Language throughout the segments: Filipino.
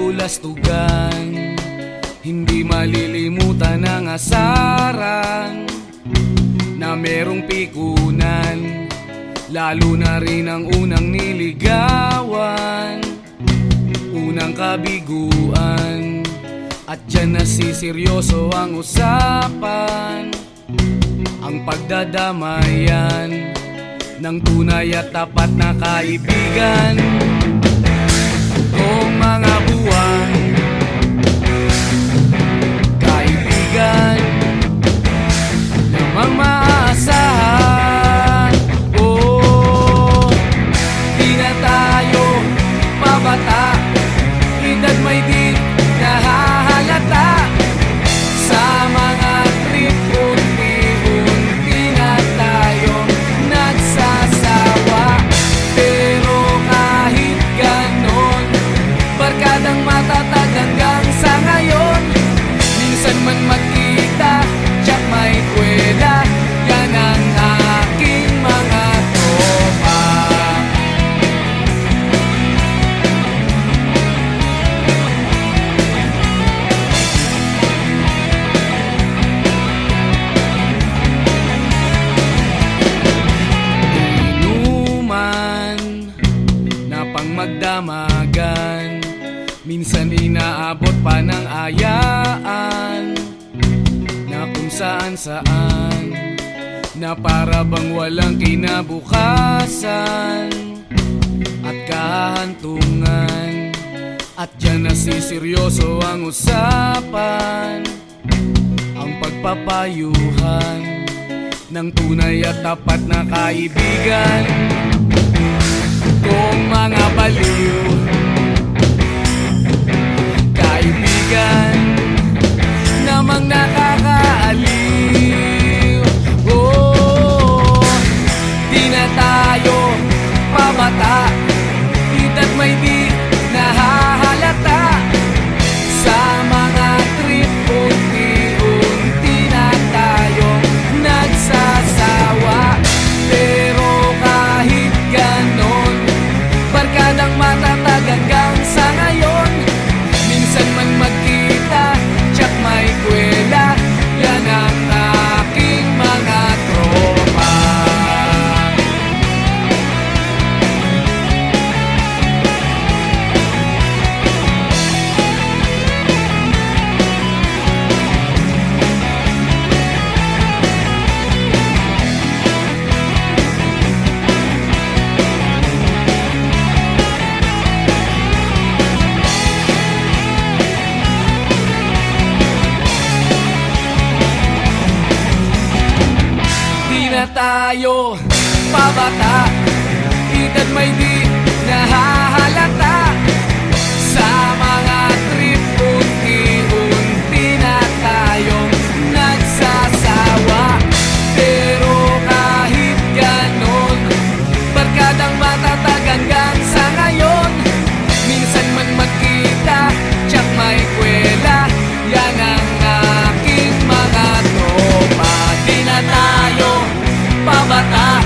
bulastugan, hindi malilimutan ang asaran na merong pikunan, lalo na rin ang unang niligawan, unang kabiguan. At dyan nasiseryoso ang usapan, ang pagdadamayan ng tunay at tapat na kaibigan. Kung mga buwan, kaibigan namang maaasahan. Oh, di na tayo pabata, edad may di nahahalata. Sa mga trip, unti-unti na tayong nagsasawa. Pero kahit ganon, barkadang matatag hanggang sa ngayon. Minsan man magkita, tsak may kwela, yan ang aking mga tropa. Inuman na pang magdamagan, minsan inaabot pa ng ayaan, na kung saan-saan, na para bang walang kinabukasan at kahantungan. At dyan nasiseryoso ang usapan, ang pagpapayuhan ng tunay at tapat na kaibigan. Kung mga baliw, kaibigan namang nakakaaliw. Oh, di na tayo pabata, edad may di nahahalata. Sa mga trip, unti-unti na tayong nagsasawa. Pero kahit ganon, barkadang matatag hanggang sa ngayon. Minsan man magkita, tsak may kwela, yan ang aking mga tropa. Tayo pabata, edad may di nahahalata. Sa mga trip, unti-unti na tayong nagsasawa. Pero kahit ganon, barkadang matatag hanggang sa ngayon. Minsan man magkita, tsak may kwela, yan ang aking mga tropa. Di na tayo pabata,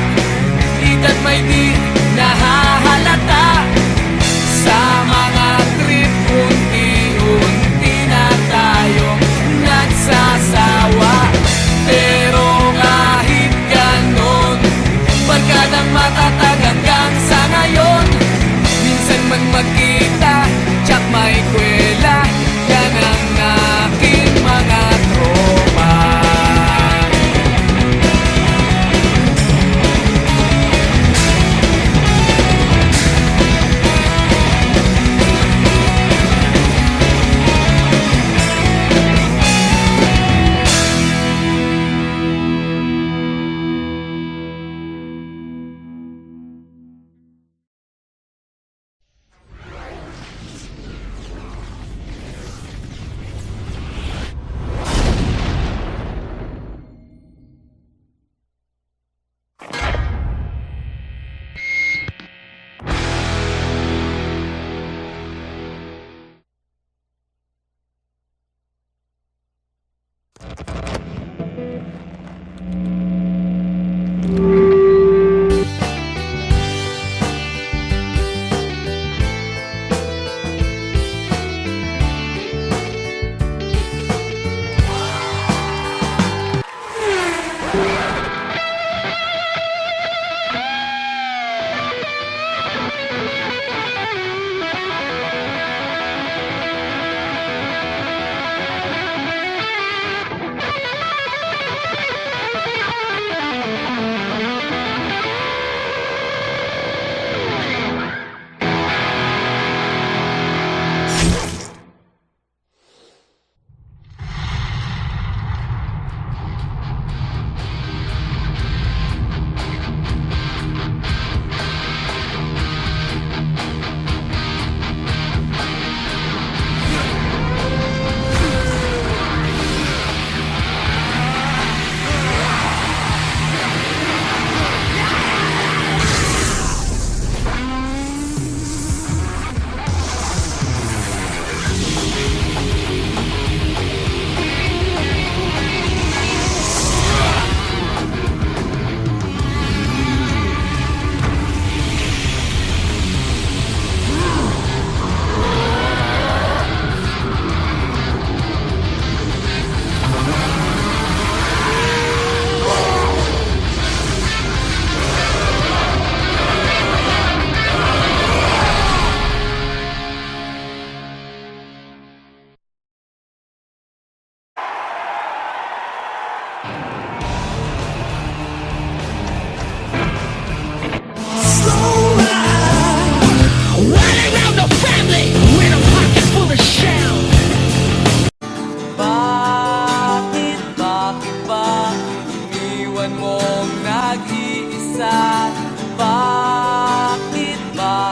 edad may di nahahalata. Sa mga trip, unti-unti na tayong nagsasawa. Pero kahit ganon, barkadang matatag hanggang sa ngayon. Minsan man magkita, tsak may kwela, yan ang aking mga tropa. mong nag-iisa? Bakit ba?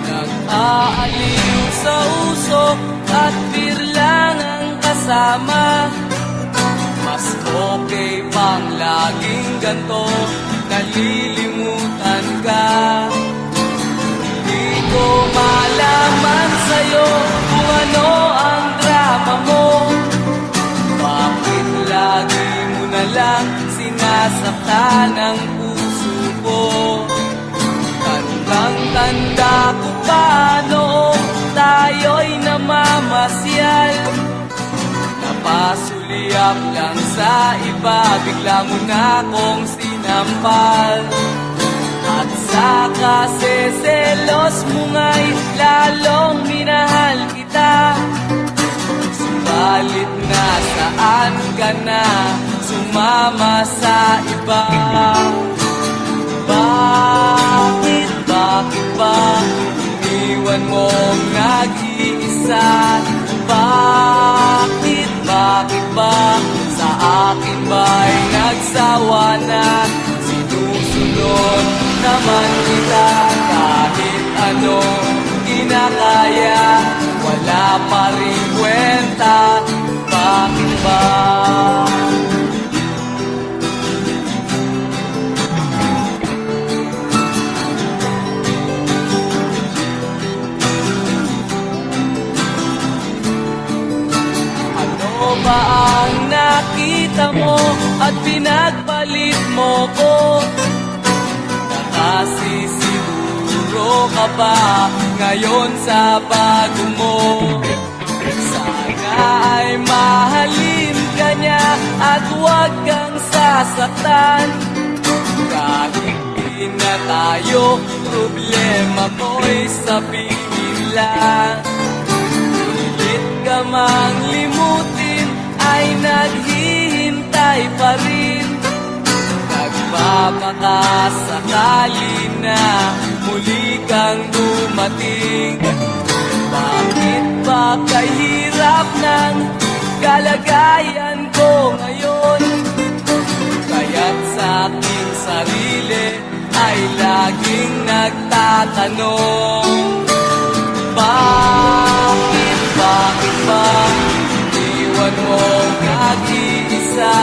Nag-aaliw sa usok at birlang ang kasama. Mas okay pang laging ganto, nalilimutan ka. Di ko malaman sa'yo kung ano ang drama mo. Bakit lagi mo na lang sinasaktan ang puso ko? Tandang-tanda ko pa noong tayo'y namamasyal. Napasulyap lang sa iba, bigla mo na akong sinampal. At sa kaseselos mo nga'y lalong minahal kita. Subalit nasaan ka na, sumama sa iba. Bakit ba iniwan mong nag-iisa? Bakit ba sa akin ba'y nagsawa na? Sinusunod naman kita kahit anong kinakaya, wala pa rin kwenta. Bakit ba? Ba ang nakita mo at pinagpalit mo ko? Nakasisiguro ka ba ngayon sa bago mo? Sana ay mahalin ka niya at huwag kang sasaktan. Kahit di na tayo, problema mo'y sabihin lang. Pilit ka mang limutin ay naghihintay pa rin. Nagpapakasakali na muli kang dumating. Bakit ba kahirap ng kalagayan ko ngayon? Kaya't sa aking sarili ay laging nagtatanong. Bakit ba iwan mong nag-iisa?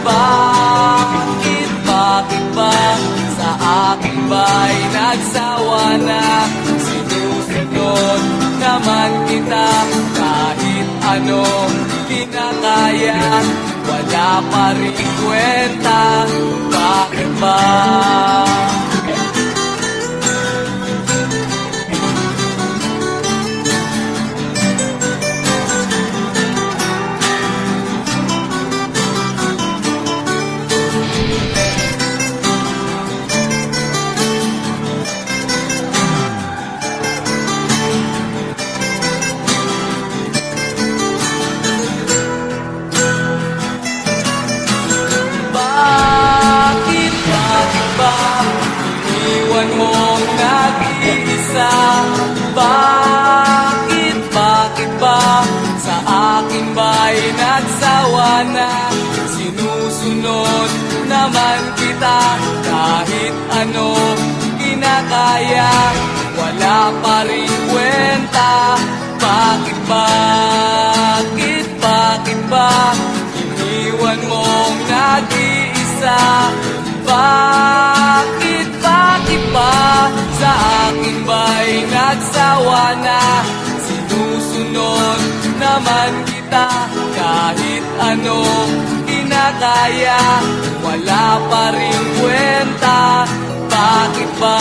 Bakit ba sa akin ba'y nagsawa na? Sinusunod naman kita kahit anong kinakaya, wala pa rin kwenta. Bakit ba? Iniwan mong nag-iisa? Bakit ba sa akin ba'y nagsawa na? Sinusunod naman kita kahit ano kinakaya, wala pa rin kwenta. Bakit ba iniwan mong nag-iisa? Bakit ba sa akin ba'y nagsawa na? Sinusunod naman kita kahit anong kinakaya, wala pa rin kwenta. Bakit ba?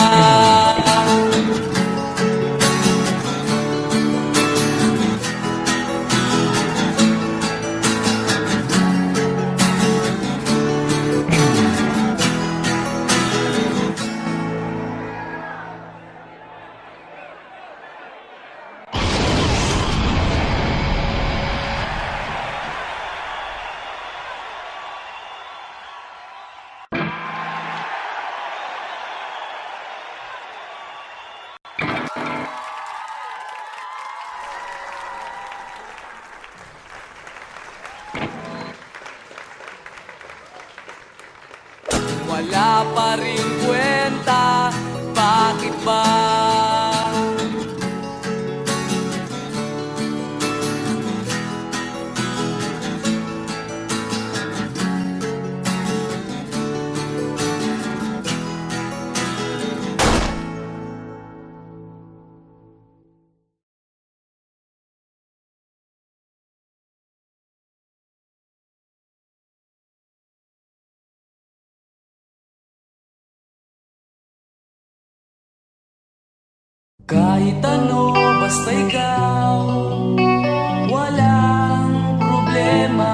Kahit ano, basta ikaw, walang problema.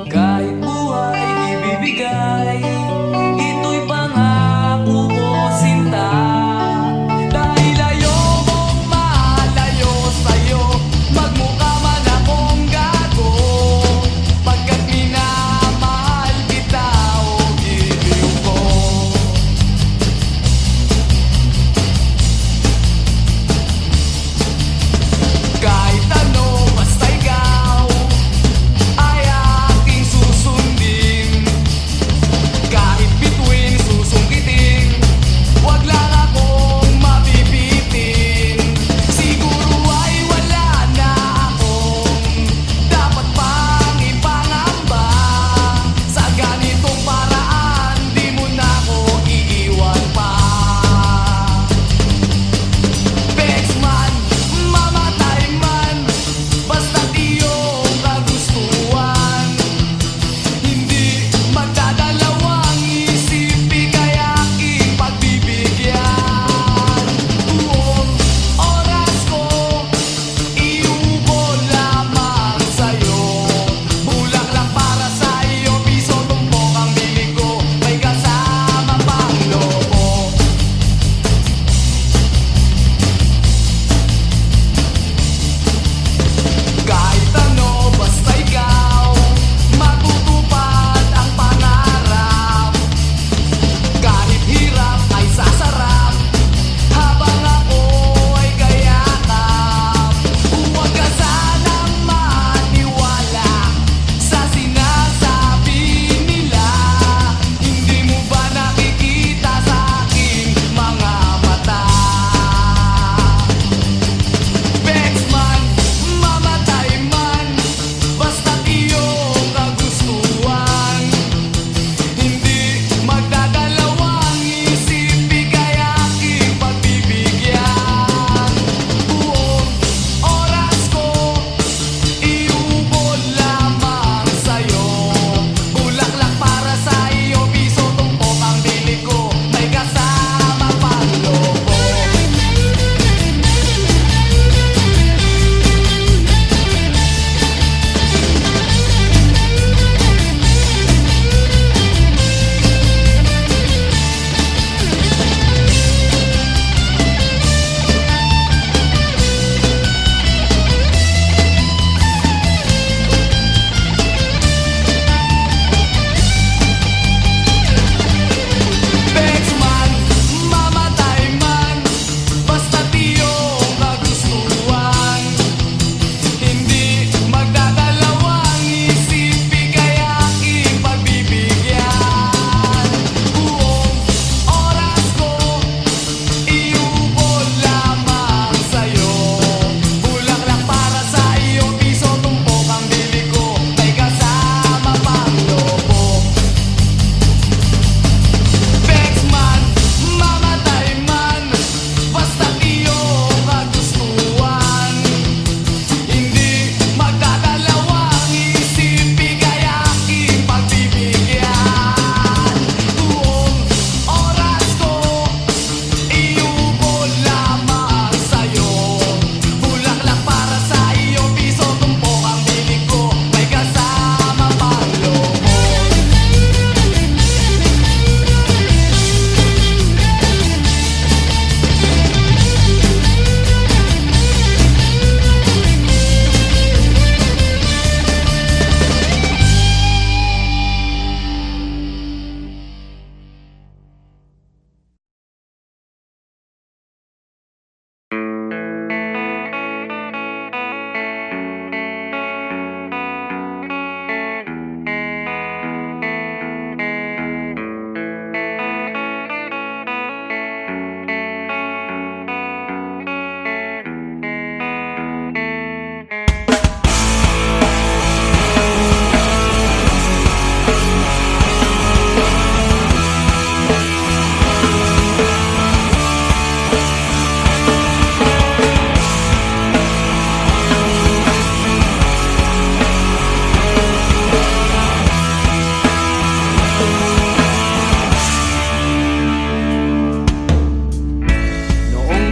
Kahit buhay ibibigay, ito'y pangako ko, sinta. Dahil ayokong malayo sa'yo, magmukha man akong gago, pagkat minamahal kita, o giliw ko.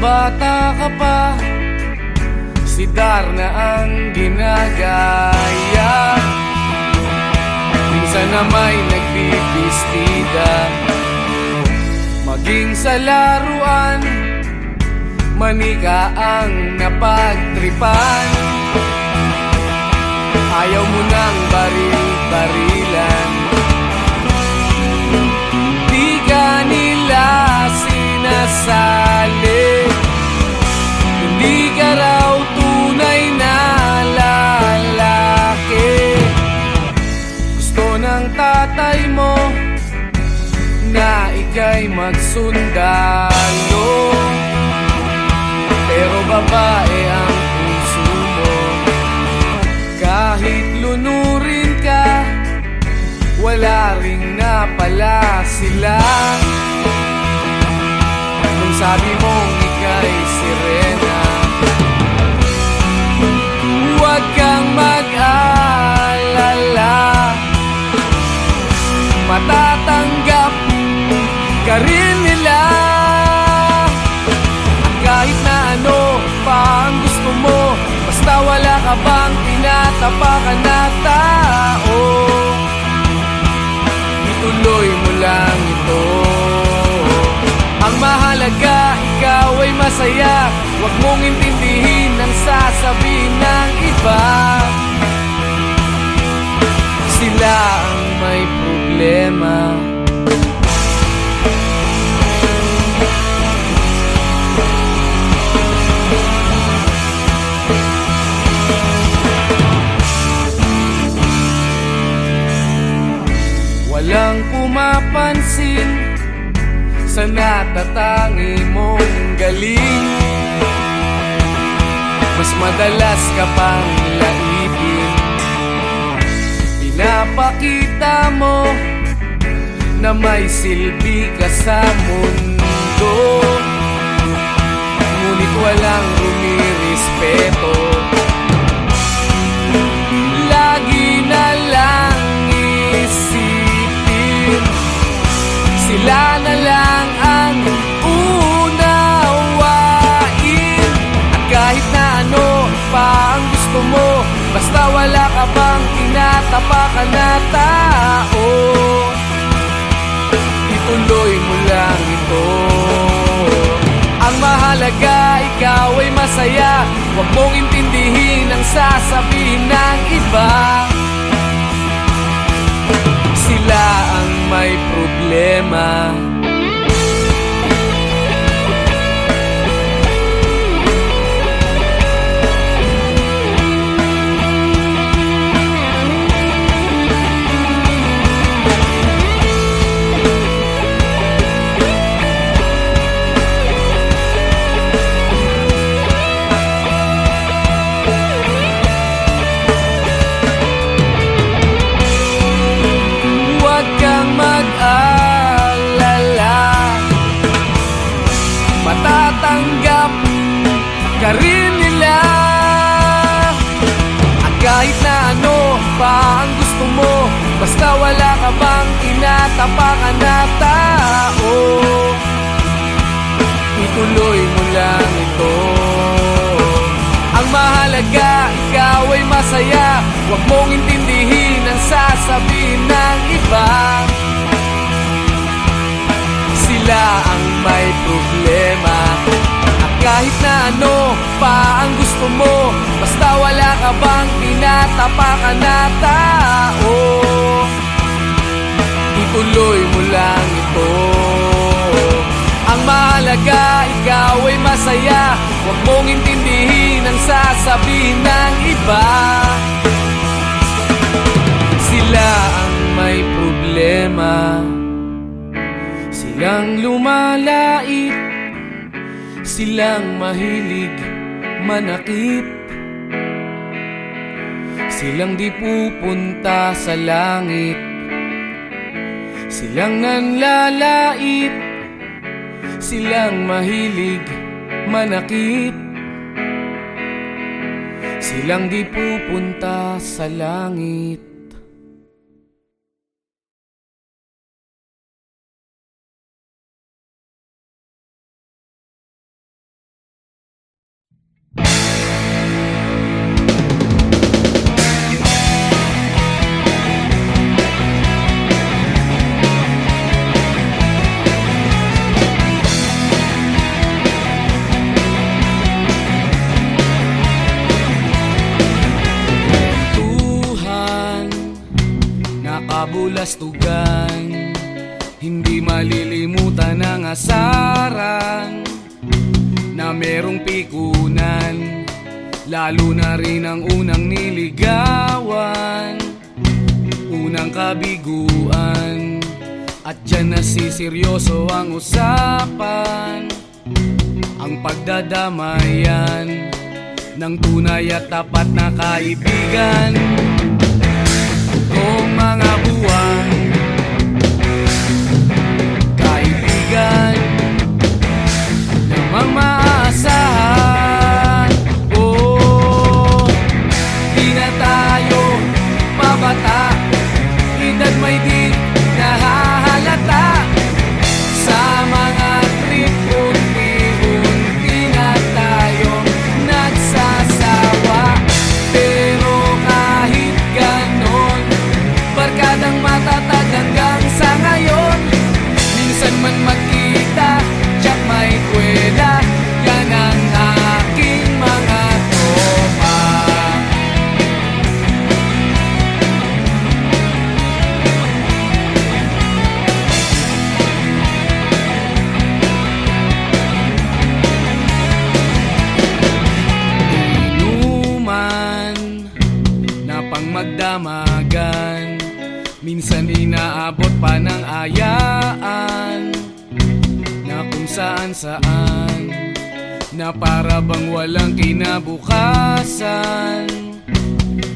bata ka pa, si Darna ang ginagaya. Minsan na may nagbibistida, maging sa laruan, manika ang napagtripan. Ayaw mo nang baril-barilan, di ka nila sinasali. Hindi ka raw tunay na lalaki. Gusto ng tatay mo na ika'y magsundalo, pero babae ang puso mo. Kahit lunurin ka, wala ring napala sila. Nung sabi mong ika'y sirena, huwag kang mag-alala, matatanggap ka rin nila. At kahit na ano pa ang gusto mo, basta wala ka bang tinatapakan na tao, ituloy mo lang ito. Ang mahalaga, ikaw ay masaya, huwag mong intindihin ang sasabihin ng iba. Sila ang may problema. Walang pumapansin sa natatangi mong galing. Mas madalas ka pang laipin, pinapakita mo na may silbi ka sa mundo, ngunit walang rumirespeto. Lagi na lang isipin, sila na lang ang unawain. At kahit na ano pa ang gusto mo, basta wala ka bang tinatapakan na tao, ituloy mo lang ito. Ang mahalaga, ikaw ay masaya, huwag mong intindihin ang sasabihin ng iba. Sila ang may problema. Matatanggap ka rin nila. At kahit na ano pa ang gusto mo, basta wala ka bang tinatapakan na tao, ituloy mo lang ito. Ang mahalaga, ikaw ay masaya, huwag mong intindihin ang sasabihin ng iba. Sila ang may problema. At kahit na ano pa ang gusto mo, basta wala ka bang tinatapakan na tao, ituloy mo lang ito. Ang mahalaga, ikaw ay masaya, huwag mong intindihin ang sasabihin ng iba. Sila ang may problema. Silang lumalait, silang mahilig manakit, silang di pupunta sa langit, silang nanlalait, silang mahilig manakit, silang di pupunta sa langit. kabulastugan, hindi malilimutan ang asaran na merong pikunan, lalo na rin ang unang niligawan, unang kabiguan. At dyan nasiseryoso ang usapan, ang pagdadamayan ng tunay at tapat na kaibigan. Kung mga buwan, kaibigan namang maaasahan. Oh, di na tayo pabata, edad may di nahahalata. Sa mga trip, unti-unti na tayong nagsasawa. Pero kahit ganon, barkadang matatag hanggang sa ngayon. Minsan man magkita, tiyak may kwela, yan ang aking mga tropa. Inuman na pang magdamagan, minsan inaabot pa ng ayaan, na kung saan-saan, na para bang walang kinabukasan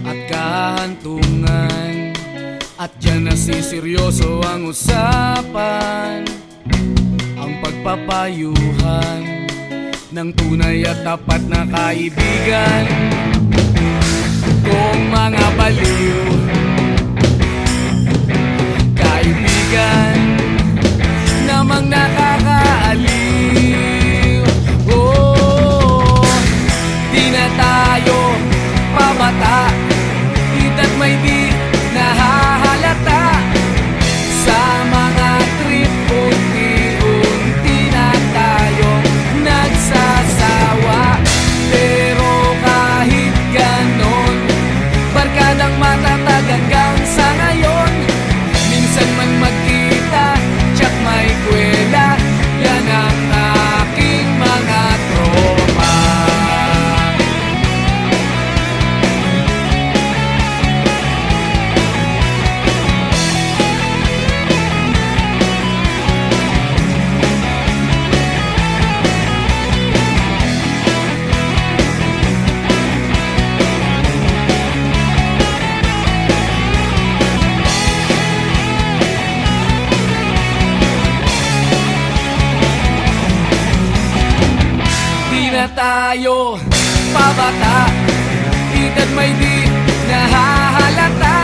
at kahantungan. At dyan nasiseryoso ang usapan, ang pagpapayuhan ng tunay at tapat na kaibigan. Kung mga baliw, kaibigan namang nakakaaliw. Oh, di na tayo pabata, edad may di nahahalata. Sa mga trip, unti-unti na tayong nagsasawa. Pero kahit ganon, barkadang matatag hanggang sa ngayon. Minsan man magkita, tiyak may kwela, yan ang aking mga tropa. Di na tayo pabata, edad may di nahahalata.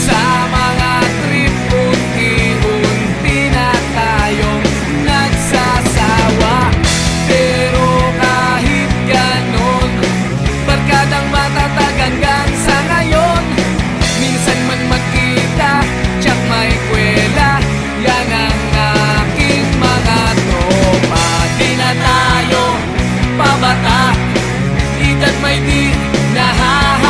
Sa mga trip, unti-unti na tayong nagsasawa. Pero kahit ganon, barkadang matatag hanggang sa ngayon. Minsan man magkita, tiyak may kwela, yan ang aking mga tropa. Di na tayo pabata, edad may di nahahalata.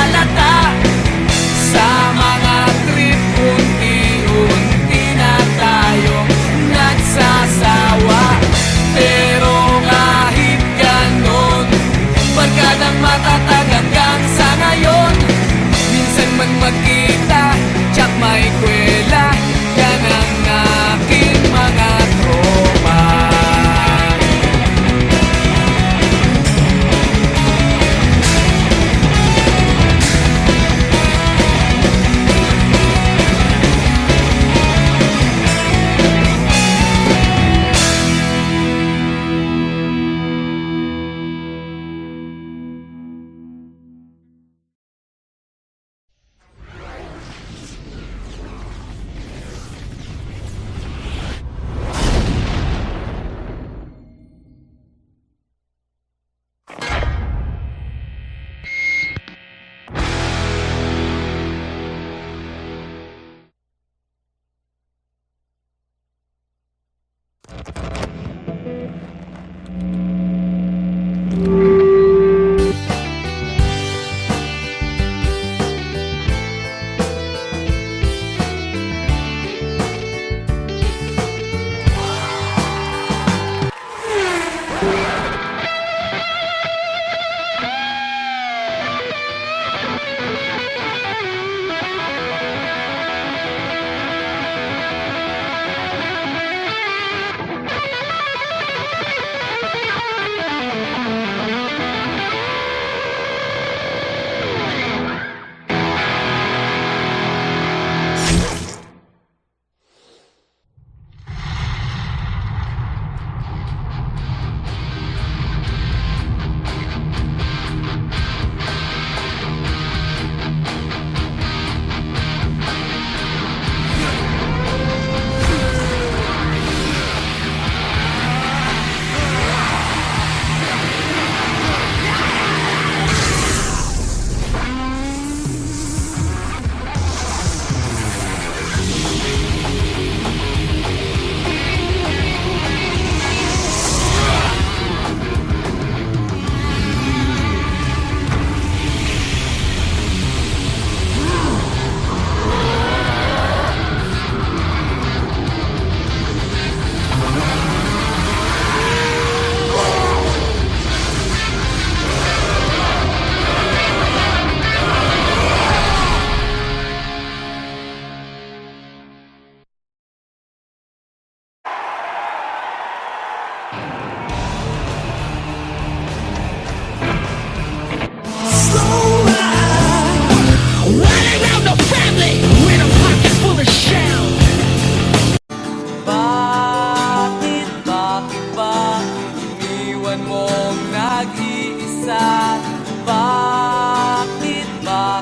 Iniwan mong nag-iisa. Bakit ba?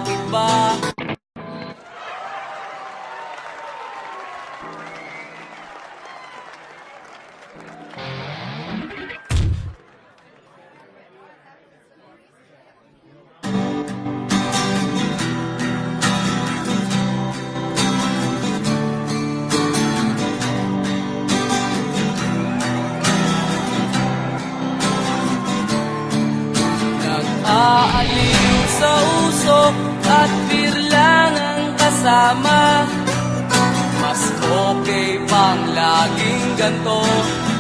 Nag-aaliw sa usok at birlang ang kasama. Mas okay pang laging ganto,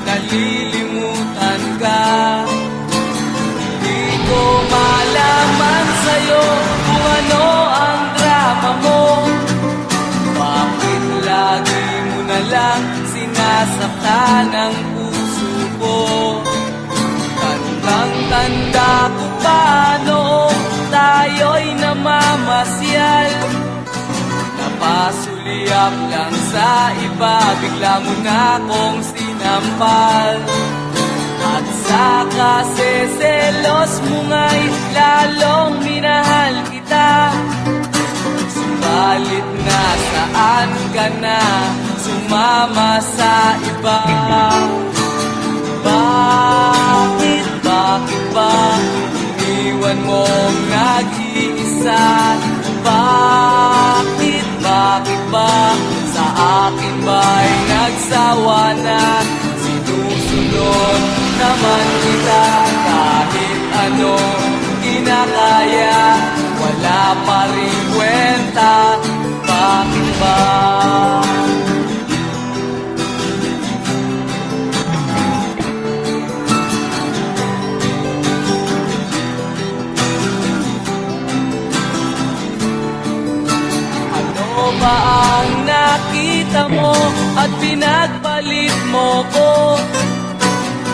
nalilimutan ka. Di ko malaman sa'yo kung ano ang drama mo. Bakit lagi mo na lang sinasaktan ang puso ko? Tandang-tanda ko pa noong tayo'y namamasyal. Napasulyap lang sa iba, bigla mo na akong sinampal. At sa kaseselos mo nga'y lalong minahal kita. Subalit nasaan ka na, sumama sa iba. Bakit ba iniwan mong nag-iisa? Bakit ba sa akin ba'y nagsawa na? Sinusunod naman kita kahit anong kinakaya, wala pa rin kwenta. Bakit ba? Ba ang nakita mo at pinagpalit mo ko?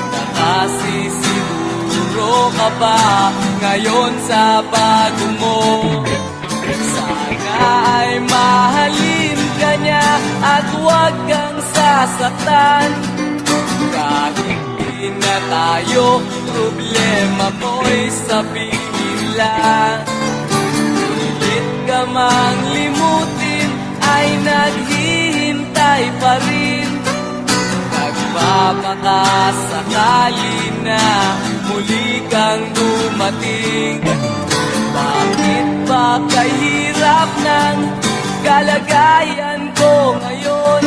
Nakasisiguro ka ba ngayon sa bago mo? Sana ay mahalin ka niya at huwag kang sasaktan. Kahit di na tayo, problema mo'y sabihin lang. Pilit ka mang limutin, ay naghihintay pa rin. Nagpapakasakali na muli kang dumating. Bakit ba kahirap ng kalagayan ko ngayon?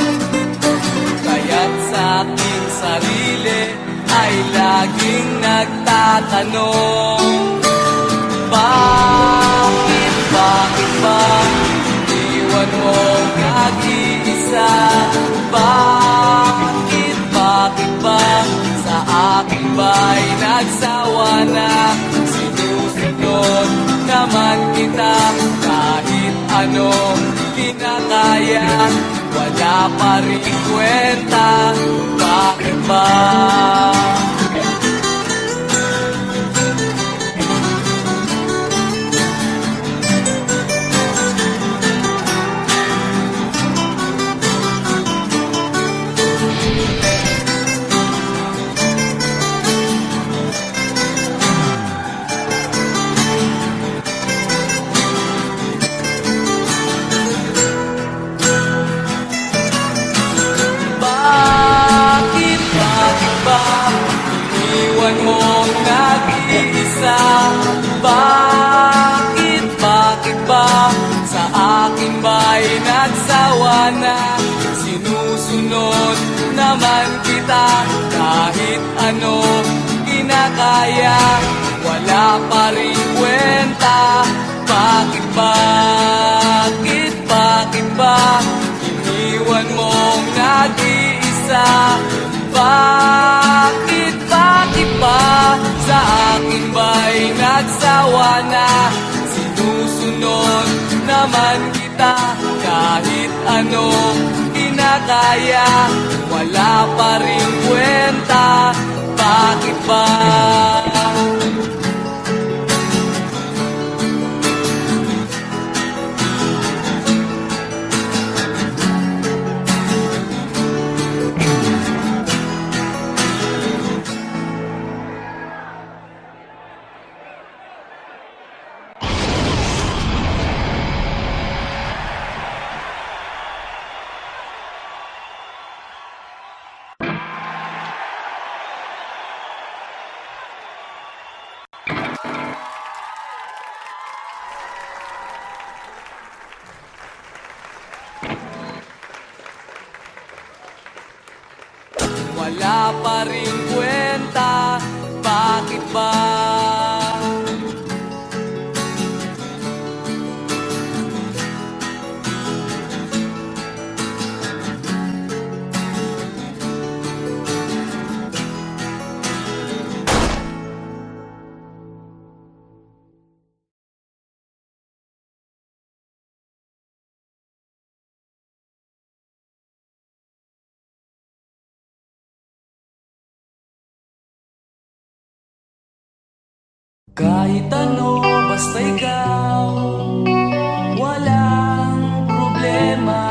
Kaya't sa aking sarili ay laging nagtatanong. Bakit ba iniwan mong nag-iisa? Bakit ba sa akin ba'y nagsawa na? Sinusunod naman kita kahit anong kinakaya, wala pa rin kwenta. Bakit ba? Iniwan mong nag-iisa. Bakit ba sa akin ba'y nagsawa na? Sinusunod naman kita kahit ano kinakaya, wala pa rin kwenta. Bakit ba iniwan mong nag-iisa? Bakit ba sa akin ba'y nagsawa na? Sinusunod naman kita kahit anong kinakaya, wala pa rin kwenta. Bakit ba? bakit ba? Kahit ano, basta ikaw, walang problema.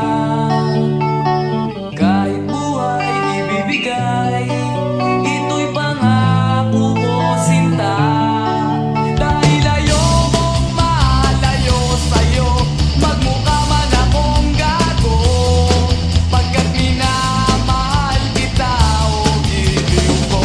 Kahit buhay ibibigay, ito'y pangako ko, sinta. Dahil ayokong malayo sa'yo, magmukha man akong gago, pagkat minamahal kita, o giliw ko.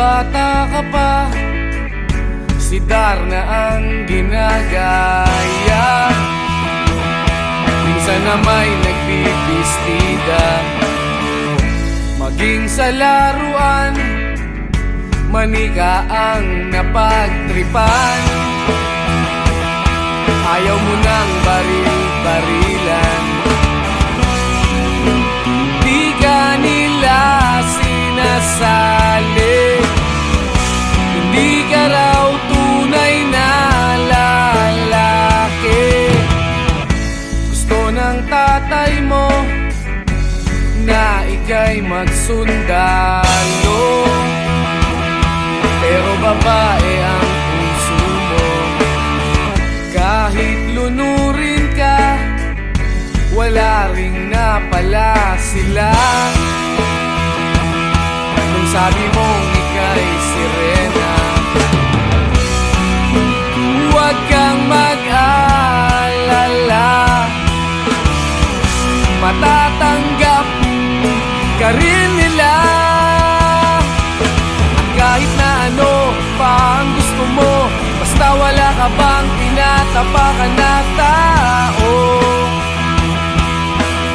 bata ka pa, si Darna ang ginagaya. Minsan na may nagbibistida, maging sa laruan, manika ang napagtripan. Ayaw mo nang baril-barilan, di ka nila sinasali. Hindi ka raw tunay na lalaki. Gusto ng tatay mo na ika'y magsundalo, pero babae ang puso mo. Kahit lunurin ka, wala ring napala sila. Nung sabi mong ika'y sirena, huwag kang mag-alala, matatanggap ka rin nila. At kahit na ano pa ang gusto mo, basta wala ka bang tinatapakan na tao,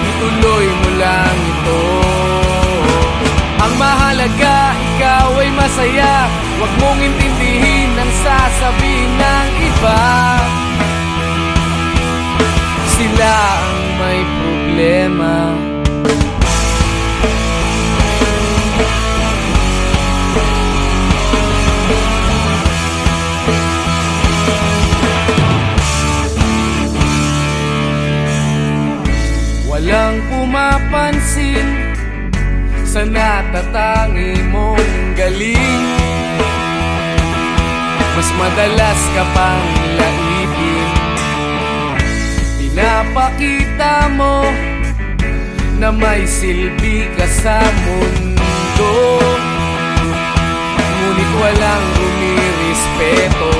ituloy mo lang ito. Ang mahalaga, ikaw ay masaya. Huwag mong intindihin ang sasabihin ng iba. Sila ang may problema. Walang pumapansin sa natatangi mong galing. Mas madalas ka pang laipin, pinapakita mo na may silbi ka sa mundo. Ngunit walang rumirespeto,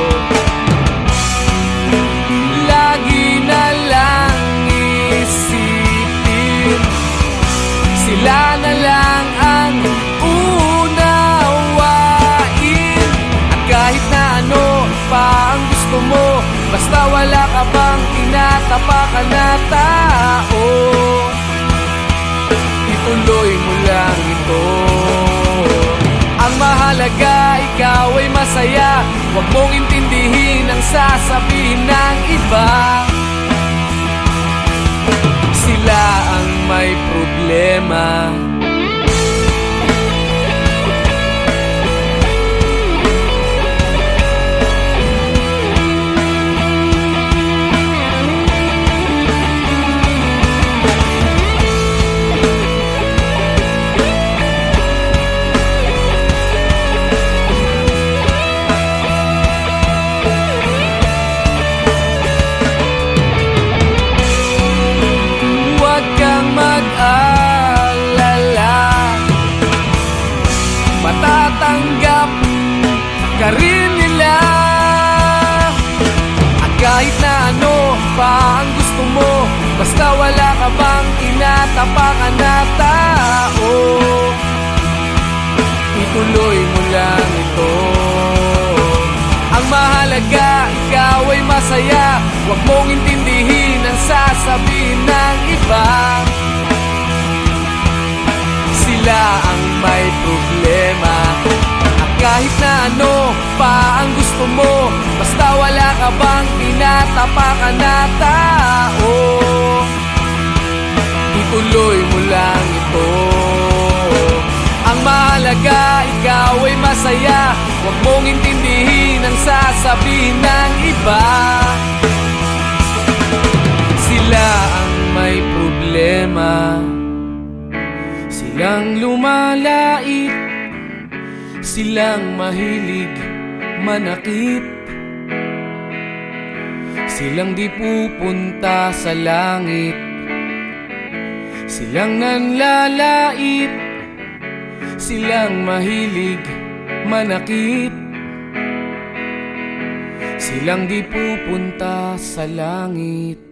lagi na lang isipin sila na lang ang unawain. At kahit na ano pa ang gusto mo, basta wala ka bang tinatapakan na tao, ituloy mo lang ito. Ang mahalaga, ikaw ay masaya. Huwag mong intindihin ang sasabihin ng iba. Sila ang may problema. Matatanggap ka rin nila. At kahit na ano pa ang gusto mo, basta wala ka bang tinatapakan na tao, ituloy mo lang ito. Ang mahalaga, ikaw ay masaya. Huwag mong intindihin ang sasabihin ng iba. Sila ang may problema. At kahit na ano pa ang gusto mo, basta wala ka bang tinatapakan na tao, ituloy mo lang ito. Ang mahalaga, ikaw ay masaya. Huwag mong intindihin ang sasabihin ng iba. Sila ang may problema. Silang lumalait, silang mahilig manakit, silang di pupunta sa langit, silang nanlalait, silang mahilig manakit, silang di pupunta sa langit.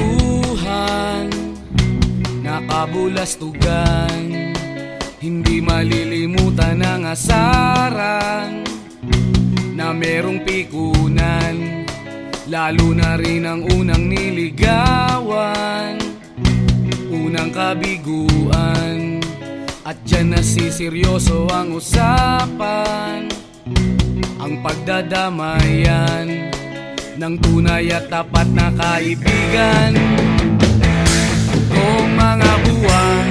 Kwentuhan, nakabulastugan, hindi malilimutan ang asaran na merong pikunan, lalo na rin ang unang niligawan, unang kabiguan. At dyan nasiseryoso ang usapan, ang pagdadamayan ng tunay at tapat na kaibigan. Noong mga buwan